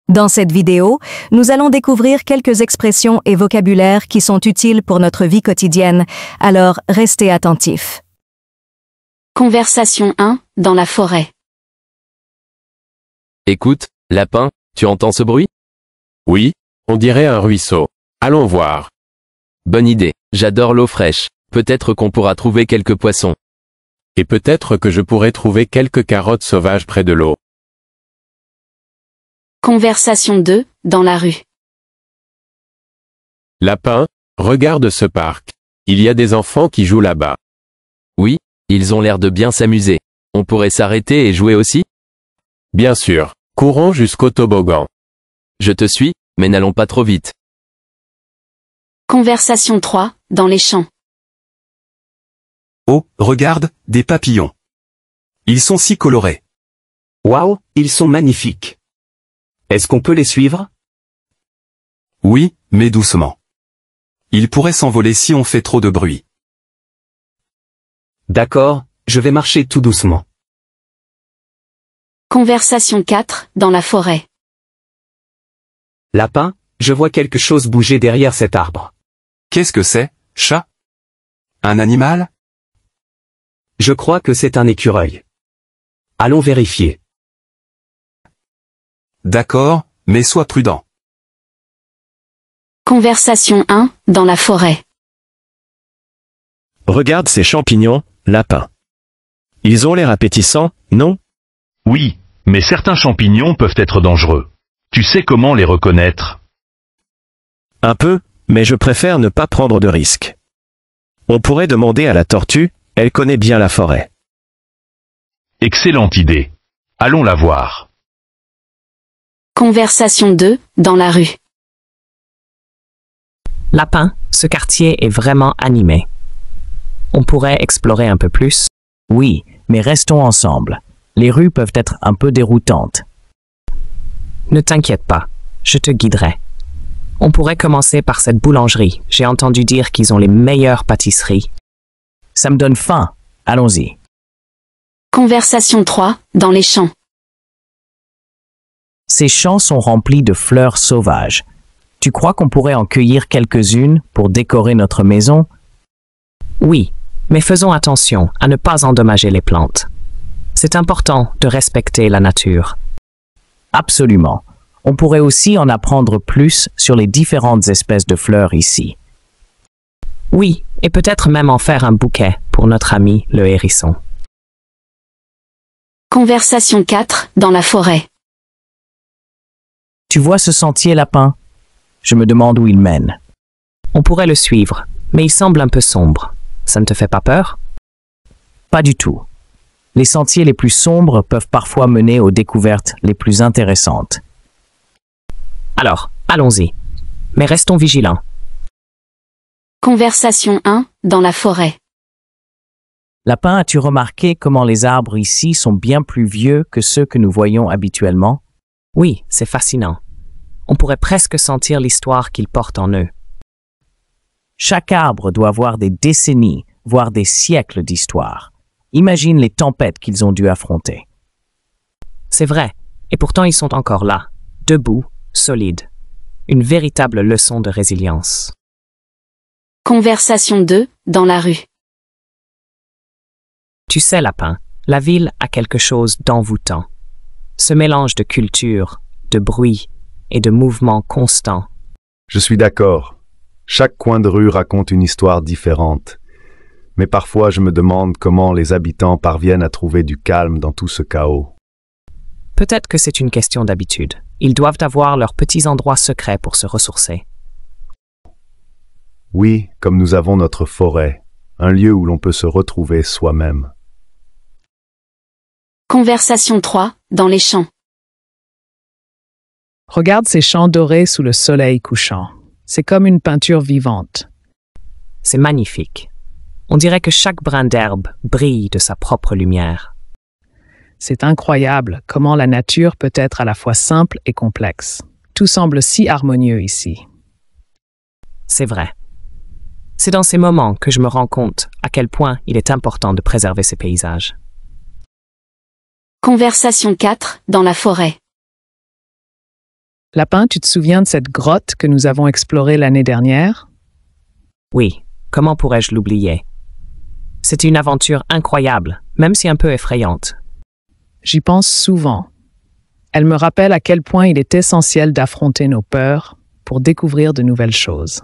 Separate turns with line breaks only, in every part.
Dans cette vidéo, nous allons découvrir quelques expressions et vocabulaires qui sont utiles pour notre vie quotidienne, alors restez attentifs.
Conversation 1, dans la forêt.
Écoute, lapin, tu entends ce bruit?
Oui, on dirait un ruisseau. Allons voir.
Bonne idée, j'adore l'eau fraîche. Peut-être qu'on pourra trouver quelques poissons.
Et peut-être que je pourrais trouver quelques carottes sauvages près de l'eau.
Conversation 2, dans la rue.
Lapin, regarde ce parc. Il y a des enfants qui jouent là-bas.
Oui, ils ont l'air de bien s'amuser. On pourrait s'arrêter et jouer aussi?
Bien sûr, courons jusqu'au toboggan.
Je te suis, mais n'allons pas trop vite.
Conversation 3, dans les champs.
Oh, regarde, des papillons. Ils sont si colorés.
Waouh, ils sont magnifiques. Est-ce qu'on peut les suivre?
Oui, mais doucement. Ils pourraient s'envoler si on fait trop de bruit.
D'accord, je vais marcher tout doucement.
Conversation 4, dans la forêt.
Lapin, je vois quelque chose bouger derrière cet arbre.
Qu'est-ce que c'est, chat? Un animal?
Je crois que c'est un écureuil. Allons vérifier.
D'accord, mais sois prudent.
Conversation 1, dans la forêt.
Regarde ces champignons, lapin. Ils ont l'air appétissants, non?
Oui, mais certains champignons peuvent être dangereux. Tu sais comment les reconnaître?
Un peu, mais je préfère ne pas prendre de risques. On pourrait demander à la tortue, elle connaît bien la forêt.
Excellente idée. Allons la voir.
Conversation 2, dans la rue.
Lapin, ce quartier est vraiment animé. On pourrait explorer un peu plus?
Oui, mais restons ensemble. Les rues peuvent être un peu déroutantes.
Ne t'inquiète pas, je te guiderai. On pourrait commencer par cette boulangerie. J'ai entendu dire qu'ils ont les meilleures pâtisseries.
Ça me donne faim. Allons-y.
Conversation 3, dans les champs.
Ces champs sont remplis de fleurs sauvages. Tu crois qu'on pourrait en cueillir quelques-unes pour décorer notre maison?
Oui, mais faisons attention à ne pas endommager les plantes. C'est important de respecter la nature.
Absolument. On pourrait aussi en apprendre plus sur les différentes espèces de fleurs ici.
Oui, et peut-être même en faire un bouquet pour notre ami le hérisson.
Conversation 4, dans la forêt.
Tu vois ce sentier, lapin? Je me demande où il mène.
On pourrait le suivre, mais il semble un peu sombre. Ça ne te fait pas peur?
Pas du tout. Les sentiers les plus sombres peuvent parfois mener aux découvertes les plus intéressantes.
Alors, allons-y. Mais restons vigilants.
Conversation 1, dans la forêt.
Lapin, as-tu remarqué comment les arbres ici sont bien plus vieux que ceux que nous voyons habituellement?
Oui, c'est fascinant. On pourrait presque sentir l'histoire qu'ils portent en eux.
Chaque arbre doit avoir des décennies, voire des siècles d'histoire. Imagine les tempêtes qu'ils ont dû affronter.
C'est vrai, et pourtant ils sont encore là, debout, solides. Une véritable leçon de résilience.
Conversation 2, dans la rue.
Tu sais, lapin, la ville a quelque chose d'envoûtant. Ce mélange de culture, de bruit et de mouvements constants.
Je suis d'accord. Chaque coin de rue raconte une histoire différente. Mais parfois je me demande comment les habitants parviennent à trouver du calme dans tout ce chaos.
Peut-être que c'est une question d'habitude. Ils doivent avoir leurs petits endroits secrets pour se ressourcer.
Oui, comme nous avons notre forêt, un lieu où l'on peut se retrouver soi-même.
Conversation 3, dans les champs.
Regarde ces champs dorés sous le soleil couchant. C'est comme une peinture vivante.
C'est magnifique. On dirait que chaque brin d'herbe brille de sa propre lumière.
C'est incroyable comment la nature peut être à la fois simple et complexe. Tout semble si harmonieux ici.
C'est vrai. C'est dans ces moments que je me rends compte à quel point il est important de préserver ces paysages.
Conversation 4, dans la forêt.
Lapin, tu te souviens de cette grotte que nous avons explorée l'année dernière?
Oui, comment pourrais-je l'oublier? C'était une aventure incroyable, même si un peu effrayante.
J'y pense souvent. Elle me rappelle à quel point il est essentiel d'affronter nos peurs pour découvrir de nouvelles choses.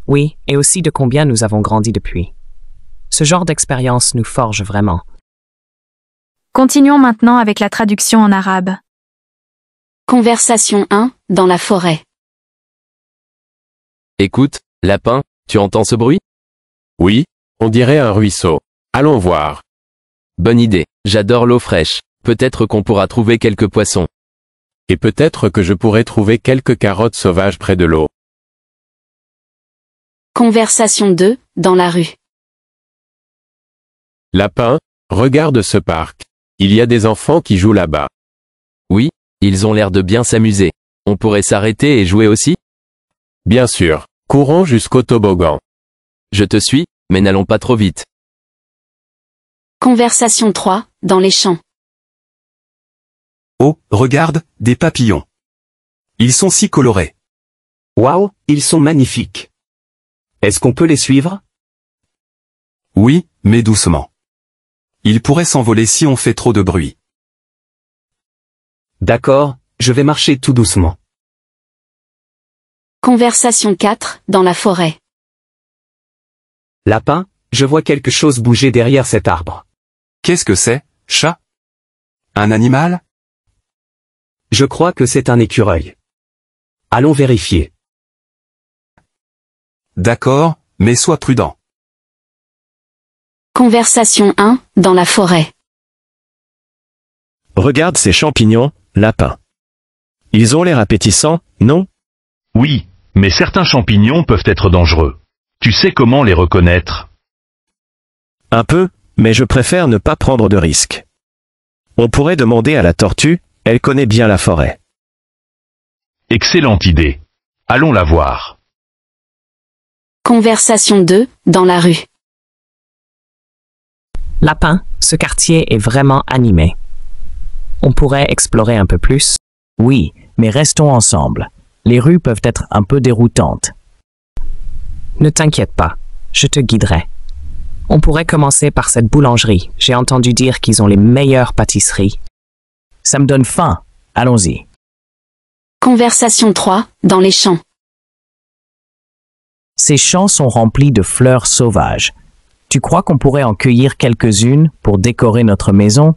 Oui, et aussi de combien nous avons grandi depuis. Ce genre d'expérience nous forge vraiment.
Continuons maintenant avec la traduction en arabe.
Conversation 1, dans la forêt.
Écoute, lapin, tu entends ce bruit?
Oui, on dirait un ruisseau. Allons voir.
Bonne idée, j'adore l'eau fraîche. Peut-être qu'on pourra trouver quelques poissons.
Et peut-être que je pourrai trouver quelques carottes sauvages près de l'eau.
Conversation 2, dans la rue.
Lapin, regarde ce parc. Il y a des enfants qui jouent là-bas.
Oui, ils ont l'air de bien s'amuser. On pourrait s'arrêter et jouer aussi?
Bien sûr, courons jusqu'au toboggan.
Je te suis, mais n'allons pas trop vite.
Conversation 3, dans les champs.
Oh, regarde, des papillons. Ils sont si colorés.
Waouh, ils sont magnifiques. Est-ce qu'on peut les suivre?
Oui, mais doucement. Ils pourraient s'envoler si on fait trop de bruit.
D'accord, je vais marcher tout doucement.
Conversation 4, dans la forêt.
Lapin, je vois quelque chose bouger derrière cet arbre.
Qu'est-ce que c'est, chat? Un animal?
Je crois que c'est un écureuil. Allons vérifier.
D'accord, mais sois prudent.
Conversation 1, dans la forêt.
Regarde ces champignons, lapin. Ils ont l'air appétissants, non?
Oui, mais certains champignons peuvent être dangereux. Tu sais comment les reconnaître?
Un peu, mais je préfère ne pas prendre de risques. On pourrait demander à la tortue, elle connaît bien la forêt.
Excellente idée. Allons la voir.
Conversation 2, dans la rue.
Lapin, ce quartier est vraiment animé. On pourrait explorer un peu plus?
Oui, mais restons ensemble. Les rues peuvent être un peu déroutantes.
Ne t'inquiète pas, je te guiderai. On pourrait commencer par cette boulangerie. J'ai entendu dire qu'ils ont les meilleures pâtisseries.
Ça me donne faim. Allons-y.
Conversation 3, dans les champs.
Ces champs sont remplis de fleurs sauvages. Tu crois qu'on pourrait en cueillir quelques-unes pour décorer notre maison?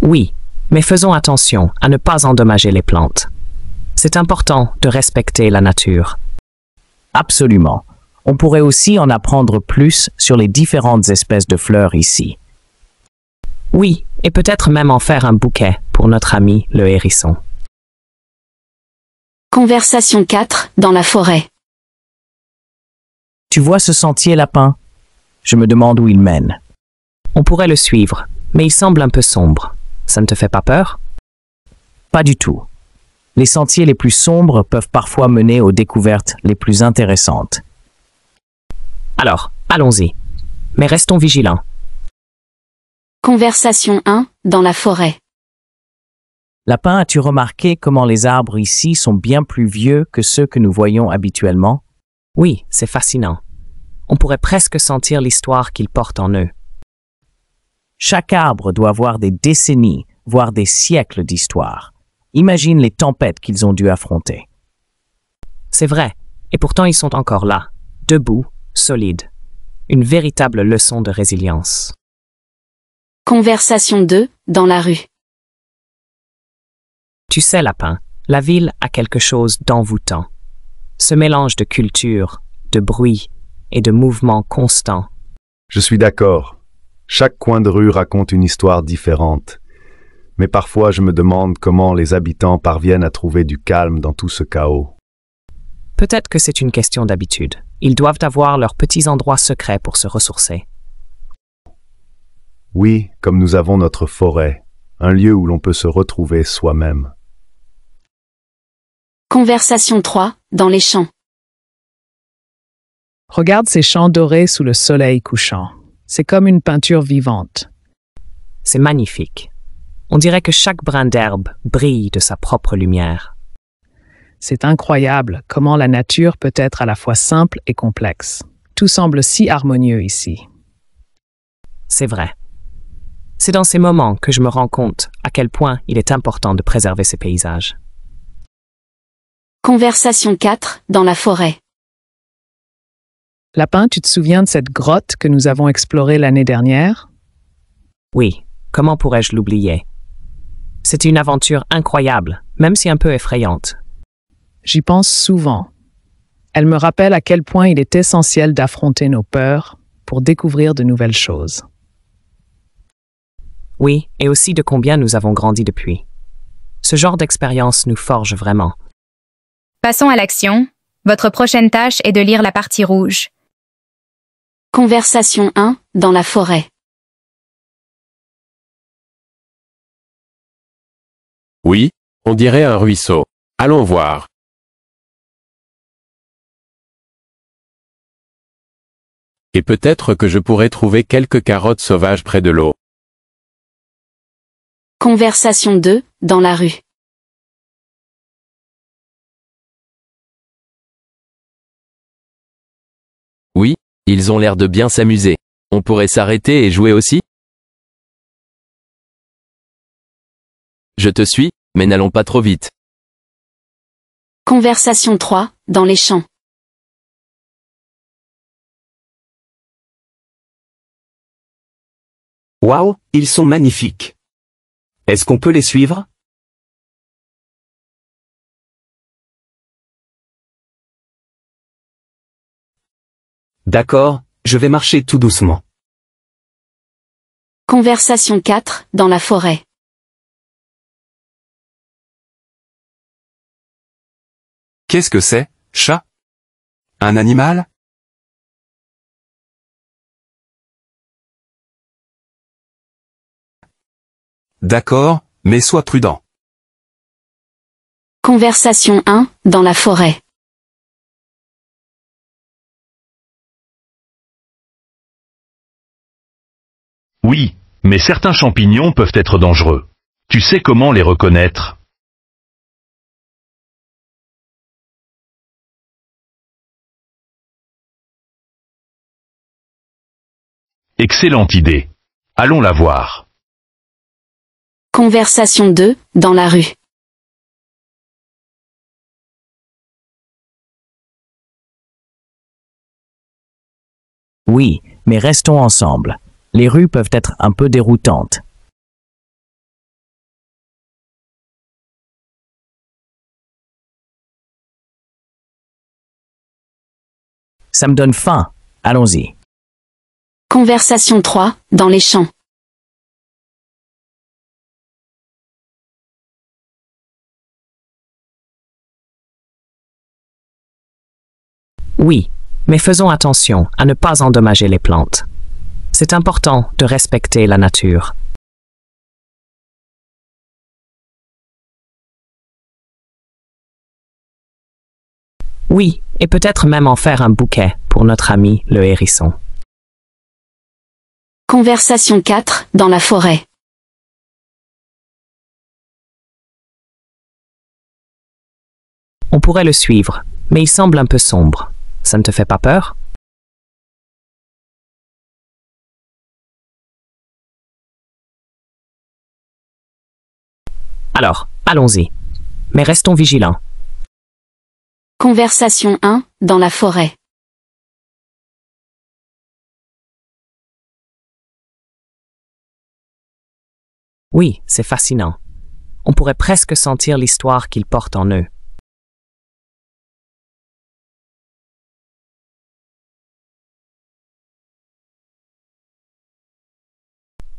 Oui, mais faisons attention à ne pas endommager les plantes. C'est important de respecter la nature.
Absolument. On pourrait aussi en apprendre plus sur les différentes espèces de fleurs ici.
Oui, et peut-être même en faire un bouquet pour notre ami le hérisson.
Conversation 4, dans la forêt.
Tu vois ce sentier, lapin? Je me demande où il mène.
On pourrait le suivre, mais il semble un peu sombre. Ça ne te fait pas peur?
Pas du tout. Les sentiers les plus sombres peuvent parfois mener aux découvertes les plus intéressantes.
Alors, allons-y. Mais restons vigilants.
Conversation 1, dans la forêt.
Lapin, as-tu remarqué comment les arbres ici sont bien plus vieux que ceux que nous voyons habituellement?
Oui, c'est fascinant. On pourrait presque sentir l'histoire qu'ils portent en eux.
Chaque arbre doit avoir des décennies, voire des siècles d'histoire. Imagine les tempêtes qu'ils ont dû affronter.
C'est vrai, et pourtant ils sont encore là, debout, solides. Une véritable leçon de résilience.
Conversation 2, dans la rue.
Tu sais, lapin, la ville a quelque chose d'envoûtant. Ce mélange de culture, de bruit et de mouvements constants.
Je suis d'accord. Chaque coin de rue raconte une histoire différente. Mais parfois je me demande comment les habitants parviennent à trouver du calme dans tout ce chaos.
Peut-être que c'est une question d'habitude. Ils doivent avoir leurs petits endroits secrets pour se ressourcer.
Oui, comme nous avons notre forêt, un lieu où l'on peut se retrouver soi-même.
Conversation 3, dans les champs.
Regarde ces champs dorés sous le soleil couchant. C'est comme une peinture vivante.
C'est magnifique. On dirait que chaque brin d'herbe brille de sa propre lumière.
C'est incroyable comment la nature peut être à la fois simple et complexe. Tout semble si harmonieux ici.
C'est vrai. C'est dans ces moments que je me rends compte à quel point il est important de préserver ces paysages.
Conversation 4, dans la forêt.
Lapin, tu te souviens de cette grotte que nous avons explorée l'année dernière?
Oui, comment pourrais-je l'oublier? C'était une aventure incroyable, même si un peu effrayante.
J'y pense souvent. Elle me rappelle à quel point il est essentiel d'affronter nos peurs pour découvrir de nouvelles choses.
Oui, et aussi de combien nous avons grandi depuis. Ce genre d'expérience nous forge vraiment.
Passons à l'action. Votre prochaine tâche est de lire la partie rouge.
Conversation 1, dans la forêt.
Oui, on dirait un ruisseau. Allons voir. Et peut-être que je pourrais trouver quelques carottes sauvages près de l'eau.
Conversation 2, dans la rue.
Oui, ils ont l'air de bien s'amuser. On pourrait s'arrêter et jouer aussi? Je te suis, mais n'allons pas trop vite.
Conversation 3, dans les champs.
Waouh, ils sont magnifiques. Est-ce qu'on peut les suivre? D'accord, je vais marcher tout doucement.
Conversation 4, dans la forêt.
Qu'est-ce que c'est, chat? Un animal? D'accord, mais sois prudent.
Conversation 1, dans la forêt.
Oui, mais certains champignons peuvent être dangereux. Tu sais comment les reconnaître? Excellente idée. Allons la voir.
Conversation 2, dans la rue.
Oui, mais restons ensemble. Les rues peuvent être un peu déroutantes. Ça me donne faim. Allons-y.
Conversation 3, dans les champs.
Oui, mais faisons attention à ne pas endommager les plantes. C'est important de respecter la nature. Oui, et peut-être même en faire un bouquet pour notre ami le hérisson.
Conversation 4, dans la forêt.
On pourrait le suivre, mais il semble un peu sombre. Ça ne te fait pas peur? Alors, allons-y. Mais restons vigilants.
Conversation 1, dans la forêt.
Oui, c'est fascinant. On pourrait presque sentir l'histoire qu'ils portent en eux.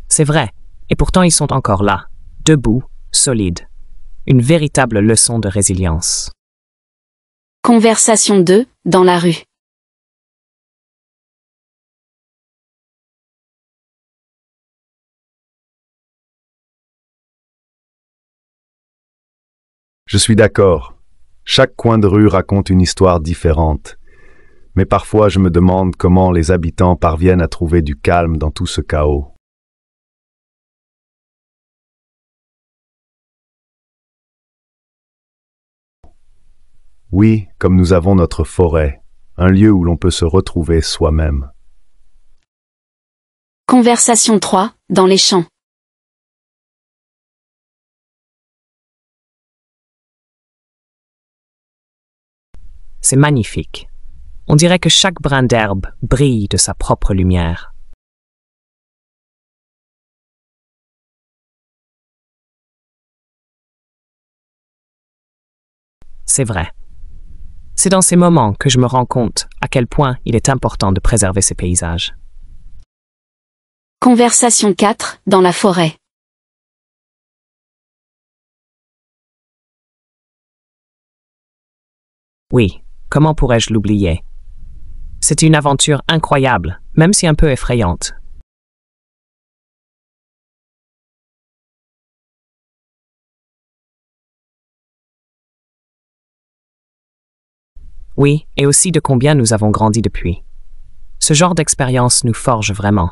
C'est vrai, et pourtant ils sont encore là, debout, solides. Une véritable leçon de résilience.
Conversation 2, dans la rue.
Je suis d'accord. Chaque coin de rue raconte une histoire différente. Mais parfois je me demande comment les habitants parviennent à trouver du calme dans tout ce chaos. Oui, comme nous avons notre forêt, un lieu où l'on peut se retrouver soi-même.
Conversation 3, dans les champs.
C'est magnifique. On dirait que chaque brin d'herbe brille de sa propre lumière. C'est vrai. C'est dans ces moments que je me rends compte à quel point il est important de préserver ces paysages.
Conversation 4, dans la forêt.
Oui, comment pourrais-je l'oublier? C'était une aventure incroyable, même si un peu effrayante. Oui, et aussi de combien nous avons grandi depuis. Ce genre d'expérience nous forge vraiment.